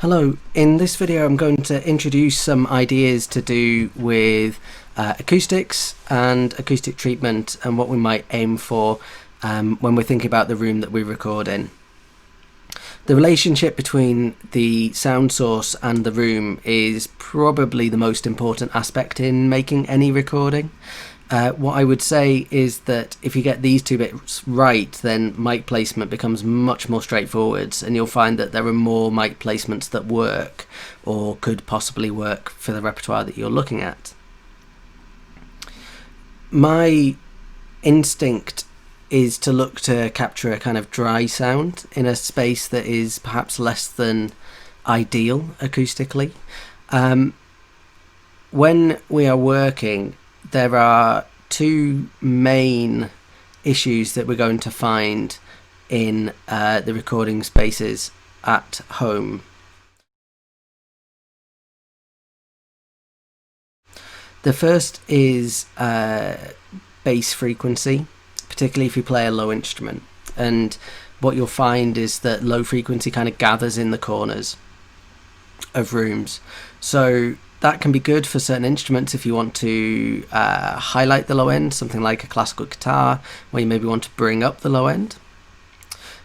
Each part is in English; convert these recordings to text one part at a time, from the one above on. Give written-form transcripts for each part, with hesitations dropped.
Hello, in this video I'm going to introduce some ideas to do with acoustics and acoustic treatment and what we might aim for when we're thinking about the room that we record in. The relationship between the sound source and the room is probably the most important aspect in making any recording. What I would say is that if you get these two bits right, then mic placement becomes much more straightforward, and you'll find that there are more mic placements that work or could possibly work for the repertoire that you're looking at. My instinct is to look to capture a kind of dry sound in a space that is perhaps less than ideal acoustically. When we are working, there are two main issues that we're going to find in the recording spaces at home. The first is bass frequency, particularly if you play a low instrument. And what you'll find is that low frequency kind of gathers in the corners of rooms. So that can be good for certain instruments if you want to highlight the low end, something like a classical guitar, where you maybe want to bring up the low end.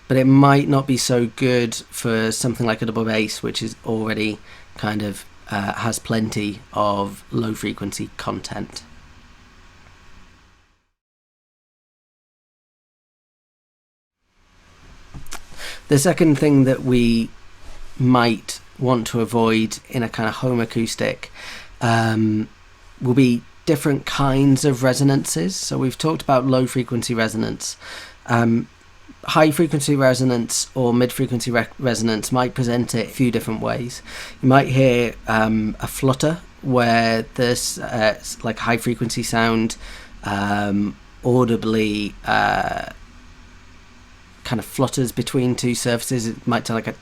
But it might not be so good for something like a double bass, which is already kind of has plenty of low frequency content. The second thing that we might want to avoid in a kind of home acoustic will be different kinds of resonances. So we've talked about low frequency resonance. High frequency resonance or mid frequency resonance might present it a few different ways. You might hear a flutter where there's like high frequency sound audibly kind of flutters between two surfaces. It might sound like a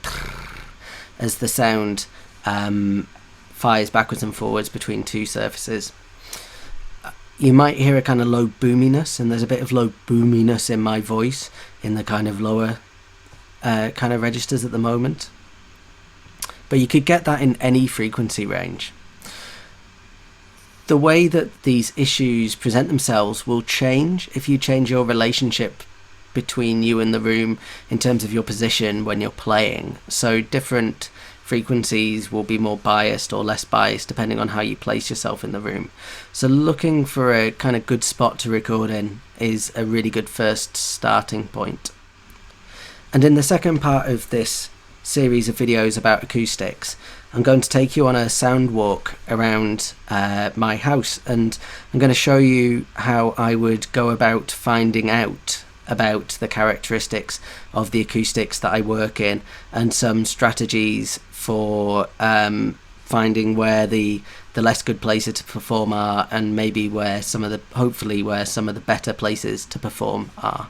as the sound fires backwards and forwards between two surfaces. You might hear a kind of low boominess, and there's a bit of low boominess in my voice in the kind of lower kind of registers at the moment. But you could get that in any frequency range. The way that these issues present themselves will change if you change your relationship between you and the room in terms of your position when you're playing. So different frequencies will be more biased or less biased depending on how you place yourself in the room. So looking for a kind of good spot to record in is a really good first starting point. And in the second part of this series of videos about acoustics, I'm going to take you on a sound walk around my house, and I'm going to show you how I would go about finding out about the characteristics of the acoustics that I work in, and some strategies for finding where the less good places to perform are, and maybe hopefully where some of the better places to perform are.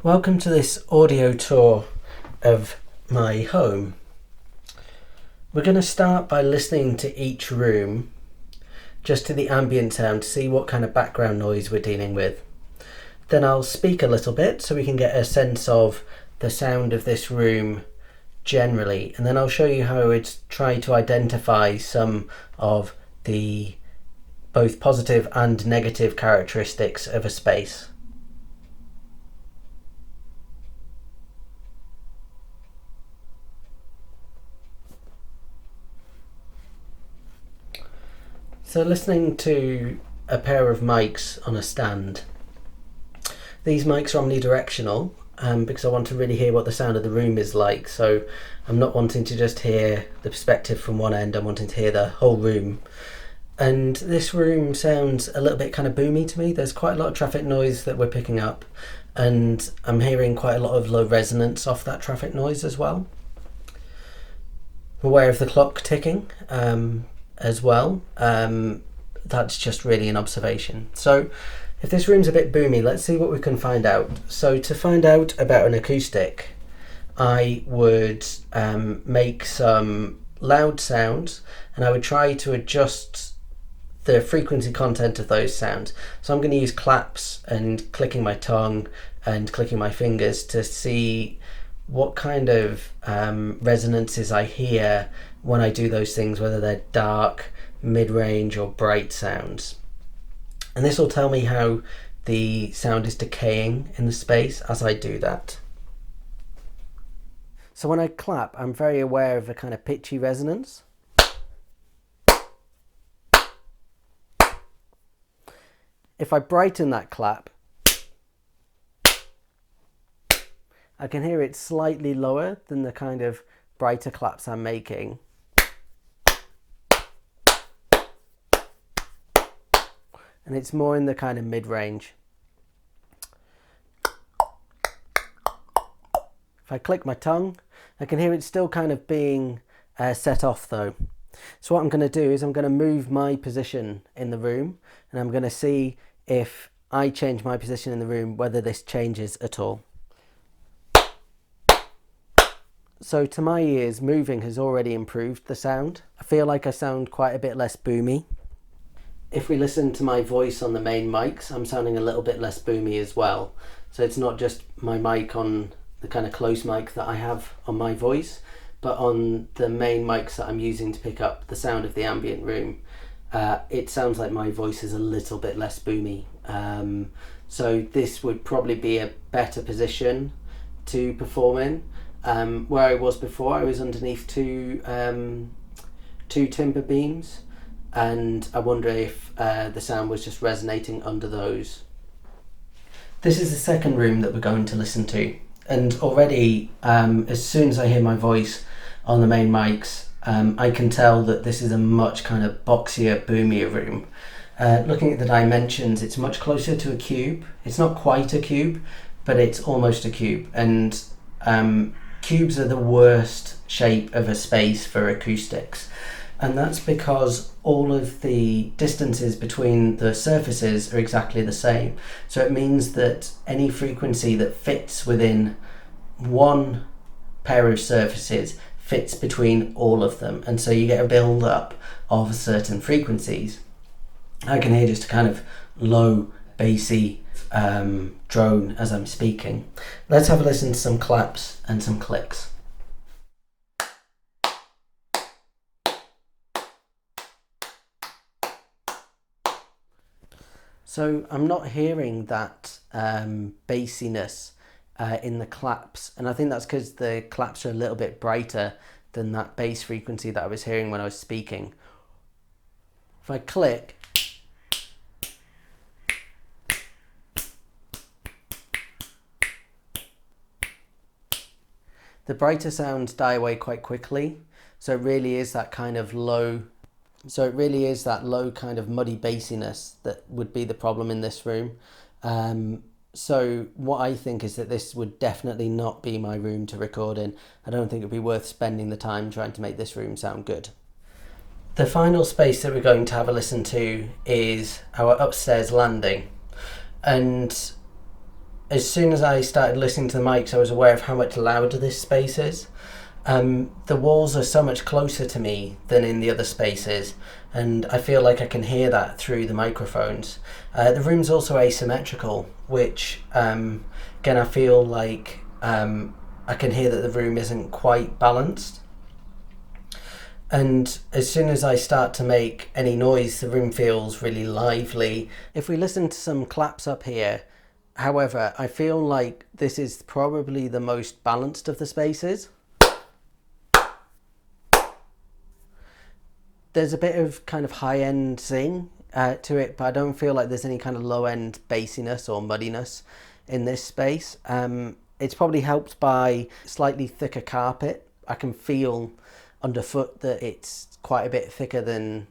Welcome to this audio tour of my home. We're going to start by listening to each room, just to the ambient sound, to see what kind of background noise we're dealing with. Then I'll speak a little bit so we can get a sense of the sound of this room generally, and then I'll show you how I would try to identify some of the both positive and negative characteristics of a space. So listening to a pair of mics on a stand. These mics are omnidirectional because I want to really hear what the sound of the room is like. So I'm not wanting to just hear the perspective from one end, I'm wanting to hear the whole room. And this room sounds a little bit kind of boomy to me. There's quite a lot of traffic noise that we're picking up, and I'm hearing quite a lot of low resonance off that traffic noise as well. I'm aware of the clock ticking as well. That's just really an observation. So if this room's a bit boomy, let's see what we can find out. So to find out about an acoustic, I would make some loud sounds, and I would try to adjust the frequency content of those sounds. So I'm going to use claps and clicking my tongue and clicking my fingers to see what kind of resonances I hear when I do those things, whether they're dark, mid-range or bright sounds. And this will tell me how the sound is decaying in the space as I do that. So when I clap, I'm very aware of a kind of pitchy resonance. If I brighten that clap, I can hear it slightly lower than the kind of brighter claps I'm making. And it's more in the kind of mid-range. If I click my tongue, I can hear it still kind of being set off though. So what I'm going to do is I'm going to move my position in the room, and I'm going to see if I change my position in the room, whether this changes at all. So to my ears, moving has already improved the sound. I feel like I sound quite a bit less boomy. If we listen to my voice on the main mics, I'm sounding a little bit less boomy as well. So it's not just my mic on the kind of close mic that I have on my voice, but on the main mics that I'm using to pick up the sound of the ambient room, it sounds like my voice is a little bit less boomy. So this would probably be a better position to perform in. Where I was before, I was underneath two timber beams, and I wonder if the sound was just resonating under those. This is the second room that we're going to listen to, and already as soon as I hear my voice on the main mics, I can tell that this is a much kind of boxier, boomier room. Looking at the dimensions, it's much closer to a cube. It's not quite a cube, but it's almost a cube, and cubes are the worst shape of a space for acoustics, and that's because all of the distances between the surfaces are exactly the same. So it means that any frequency that fits within one pair of surfaces fits between all of them, and so you get a build up of certain frequencies. I can hear just a kind of low bassy drone as I'm speaking. Let's have a listen to some claps and some clicks. So I'm not hearing that bassiness in the claps, and I think that's because the claps are a little bit brighter than that bass frequency that I was hearing when I was speaking. If I click, the brighter sounds die away quite quickly, so it really is that kind of low kind of muddy bassiness that would be the problem in this room. So what I think is that this would definitely not be my room to record in. I don't think it'd be worth spending the time trying to make this room sound good. The final space that we're going to have a listen to is our upstairs landing, and as soon as I started listening to the mics, I was aware of how much louder this space is. The walls are so much closer to me than in the other spaces, and I feel like I can hear that through the microphones. The room's also asymmetrical, which again I feel like I can hear that the room isn't quite balanced. And as soon as I start to make any noise, the room feels really lively. If we listen to some claps up here, however, I feel like this is probably the most balanced of the spaces. There's a bit of kind of high-end zing to it, but I don't feel like there's any kind of low-end bassiness or muddiness in this space. It's probably helped by slightly thicker carpet. I can feel underfoot that it's quite a bit thicker than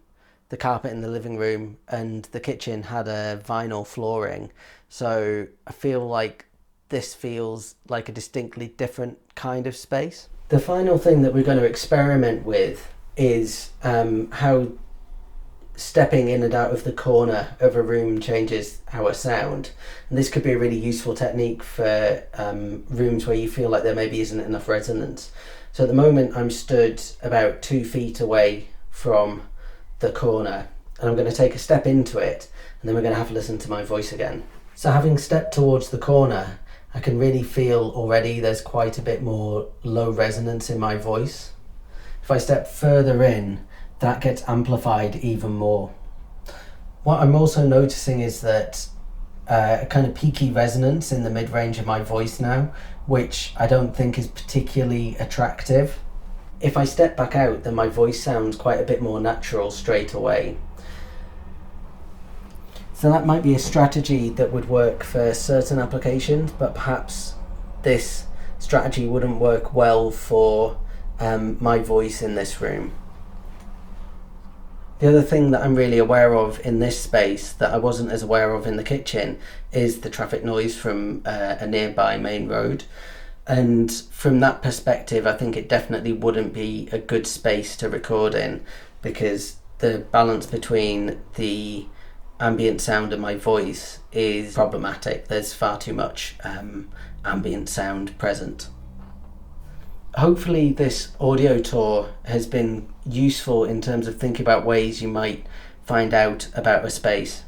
the carpet in the living room, and the kitchen had a vinyl flooring, so I feel like this feels like a distinctly different kind of space. The final thing that we're going to experiment with is how stepping in and out of the corner of a room changes our sound. And this could be a really useful technique for rooms where you feel like there maybe isn't enough resonance. So at the moment I'm stood about 2 feet away from the corner, and I'm going to take a step into it, and then we're going to have to listen to my voice again. So having stepped towards the corner, I can really feel already there's quite a bit more low resonance in my voice. If I step further in, that gets amplified even more. What I'm also noticing is that a kind of peaky resonance in the mid-range of my voice now, which I don't think is particularly attractive. If I step back out, then my voice sounds quite a bit more natural straight away. So that might be a strategy that would work for certain applications, but perhaps this strategy wouldn't work well for my voice in this room. The other thing that I'm really aware of in this space that I wasn't as aware of in the kitchen is the traffic noise from a nearby main road. And from that perspective, I think it definitely wouldn't be a good space to record in, because the balance between the ambient sound and my voice is problematic. There's far too much ambient sound present. Hopefully this audio tour has been useful in terms of thinking about ways you might find out about a space.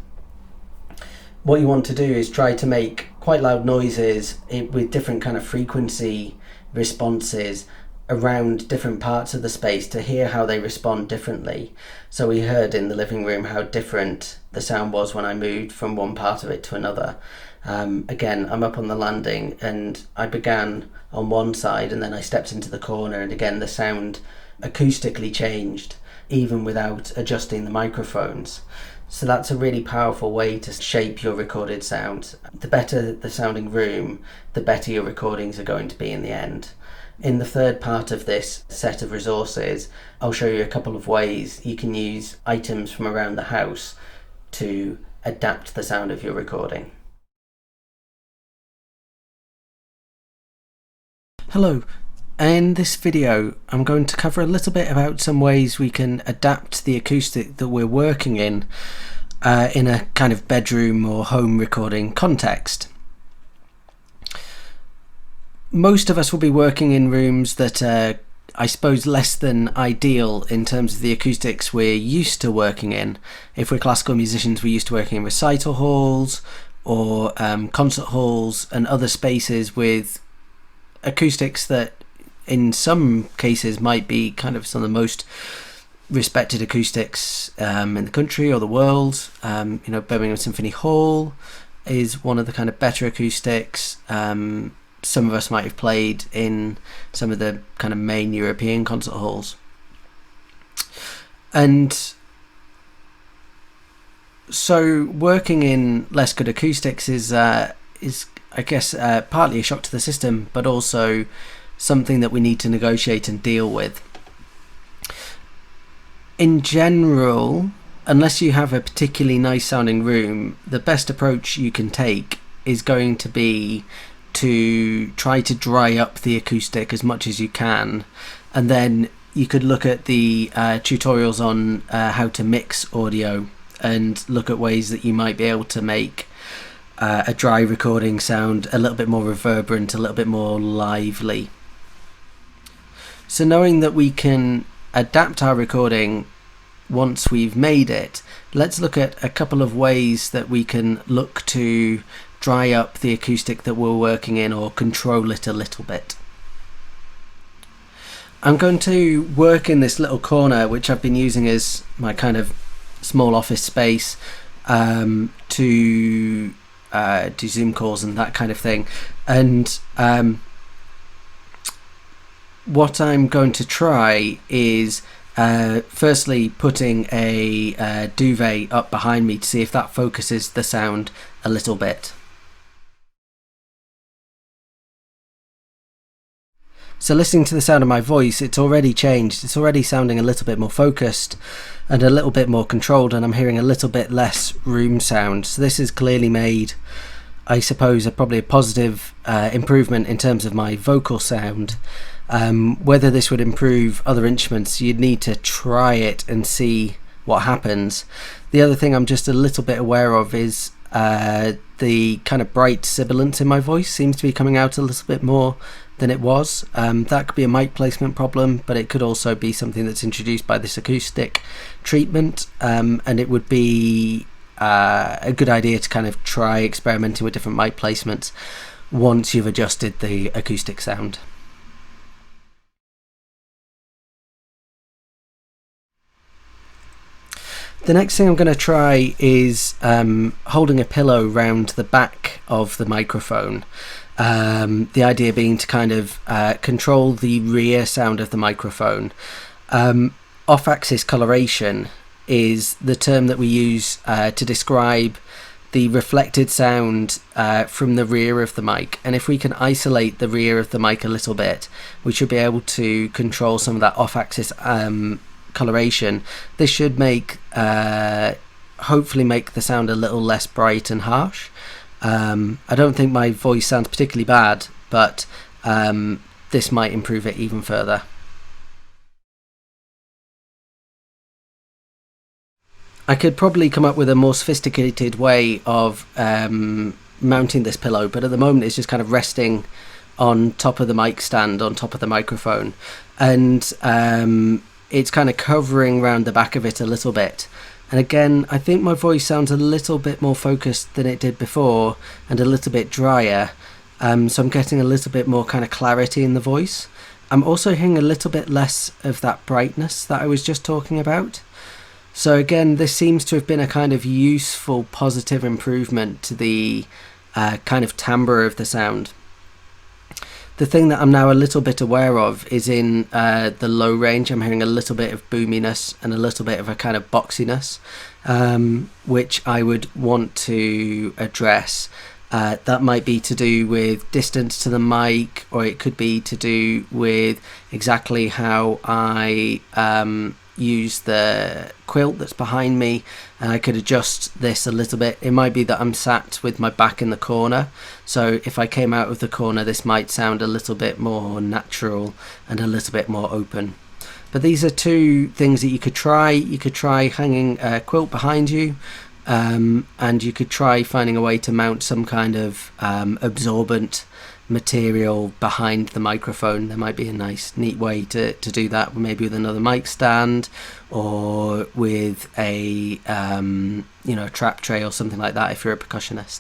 What you want to do is try to make quite loud noises with different kind of frequency responses around different parts of the space to hear how they respond differently. So we heard in the living room how different the sound was when I moved from one part of it to another. Again, I'm up on the landing and I began on one side and then I stepped into the corner, and again the sound acoustically changed even without adjusting the microphones. So that's a really powerful way to shape your recorded sound. The better the sounding room, the better your recordings are going to be in the end. In the third part of this set of resources, I'll show you a couple of ways you can use items from around the house to adapt the sound of your recording. Hello. In this video, I'm going to cover a little bit about some ways we can adapt the acoustic that we're working in a kind of bedroom or home recording context. Most of us will be working in rooms that are, I suppose, less than ideal in terms of the acoustics we're used to working in. If we're classical musicians, we're used to working in recital halls or concert halls and other spaces with acoustics that in some cases might be kind of some of the most respected acoustics in the country or the world. Birmingham Symphony Hall is one of the kind of better acoustics. Some of us might have played in some of the kind of main European concert halls. And so working in less good acoustics is I guess partly a shock to the system, but also something that we need to negotiate and deal with. In general, unless you have a particularly nice sounding room, the best approach you can take is going to be to try to dry up the acoustic as much as you can, and then you could look at the tutorials on how to mix audio and look at ways that you might be able to make a dry recording sound a little bit more reverberant, a little bit more lively. So knowing that we can adapt our recording once we've made it, let's look at a couple of ways that we can look to dry up the acoustic that we're working in or control it a little bit. I'm going to work in this little corner which I've been using as my kind of small office space to do Zoom calls and that kind of thing. And what I'm going to try is firstly putting a duvet up behind me to see if that focuses the sound a little bit. So listening to the sound of my voice, it's already changed. It's already sounding a little bit more focused and a little bit more controlled, and I'm hearing a little bit less room sound. So this has clearly made, I suppose, probably a positive improvement in terms of my vocal sound. Whether this would improve other instruments, you'd need to try it and see what happens. The other thing I'm just a little bit aware of is the kind of bright sibilance in my voice seems to be coming out a little bit more than it was. That could be a mic placement problem, but it could also be something that's introduced by this acoustic treatment, and it would be a good idea to kind of try experimenting with different mic placements. once you've adjusted the acoustic sound. The next thing I'm going to try is holding a pillow round the back of the microphone. The idea being to kind of control the rear sound of the microphone. Off-axis coloration is the term that we use to describe the reflected sound from the rear of the mic, and if we can isolate the rear of the mic a little bit, we should be able to control some of that off-axis coloration. This should hopefully make the sound a little less bright and harsh. I don't think my voice sounds particularly bad, but this might improve it even further. I could probably come up with a more sophisticated way of mounting this pillow, but at the moment it's just kind of resting on top of the mic stand, on top of the microphone, and it's kind of covering around the back of it a little bit. And again, I think my voice sounds a little bit more focused than it did before, and a little bit drier, so I'm getting a little bit more kind of clarity in the voice. I'm also hearing a little bit less of that brightness that I was just talking about. So again, this seems to have been a kind of useful, positive improvement to the kind of timbre of the sound. The thing that I'm now a little bit aware of is in the low range. I'm hearing a little bit of boominess and a little bit of a kind of boxiness, which I would want to address. That might be to do with distance to the mic, or it could be to do with exactly how I use the quilt that's behind me, and I could adjust this a little bit. It might be that I'm sat with my back in the corner, so if I came out of the corner this might sound a little bit more natural and a little bit more open. But these are two things that you could try. You could try hanging a quilt behind you, and you could try finding a way to mount some kind of absorbent material behind the microphone. There might be a nice neat way to do that, maybe with another mic stand, or with a a trap tray or something like that if you're a percussionist.